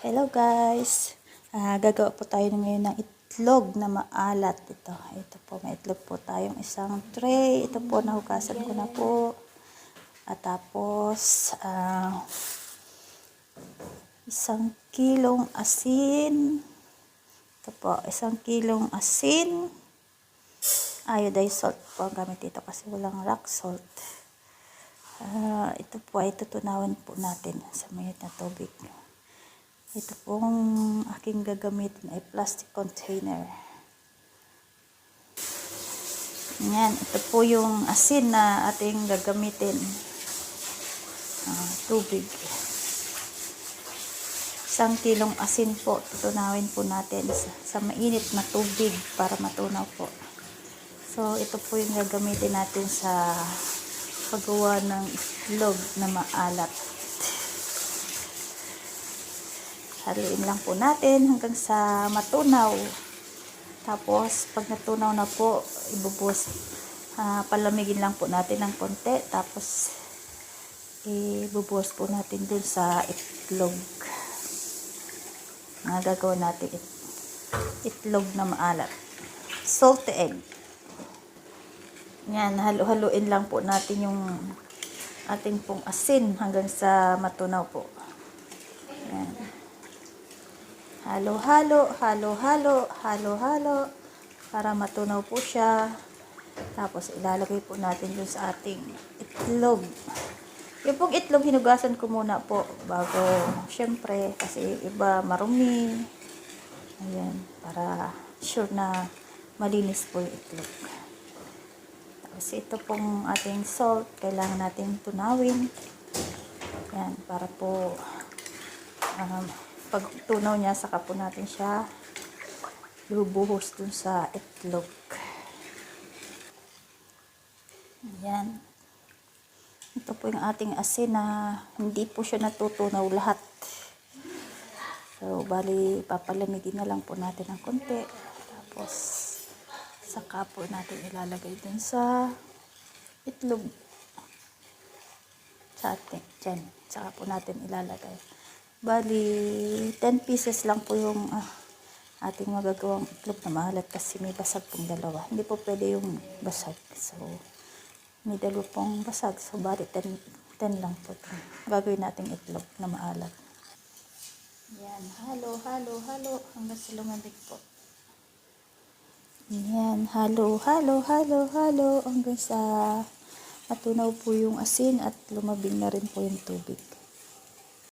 Hello guys! Gagawa po tayo ngayon ng itlog na maalat. Ito po, may itlog po tayong isang tray. Ito po, nahugasan ko na po. At tapos, 1 kilong asin. Ito po, 1 kilong asin. Iodized salt po ang gamit dito kasi walang rock salt. Ito po ay tutunawin po natin sa mainit na tubig. Ito pong aking gagamitin ay plastic container. Yan, ito po yung asin na ating gagamitin. Tubig. 1 kilong asin po, tutunawin po natin sa mainit na tubig para matunaw po. So, ito po yung gagamitin natin sa paggawa ng itlog na maalat. Haluin lang po natin hanggang sa matunaw. Tapos, pag natunaw na po, ibubuhos. Palamigin lang po natin ng konti. Tapos, ibubuhos po natin dun sa itlog. Gagawin natin itlog na maalat. Salty egg. Yan, haluin lang po natin yung ating pong asin hanggang sa matunaw po. Yan. Halo-halo, halo-halo, halo-halo para matunaw po siya. Tapos ilalagay po natin dun sa ating itlog. Yung pong itlog hinugasan ko muna po bago, syempre, kasi iba marumi. Ayan, para sure na malinis po yung itlog. Tapos ito pong ating salt, kailangan natin tunawin. Ayan, para po pag tunaw niya, saka po natin siya lubuhos dun sa itlog. Ayan. Ito po yung ating asin na hindi po siya natutunaw lahat. So, bali, papalamigin na lang po natin ng konti. Tapos, saka po natin ilalagay dun sa itlog. Sa ating, dyan. Saka po natin ilalagay. Bali, 10 pieces lang po yung ating magagawang itlog na maalat kasi may basag pong dalawa. Hindi po pwede yung basag. So, may dalawa pong basag. So, bali 10 lang po ito. Gagawin natin itlog na maalat. Yan, halo, halo, halo. Hanggang sa lumamig po. Yan, halo, halo, halo, halo. Hanggang sa matunaw po yung asin at lumabig na rin po yung tubig.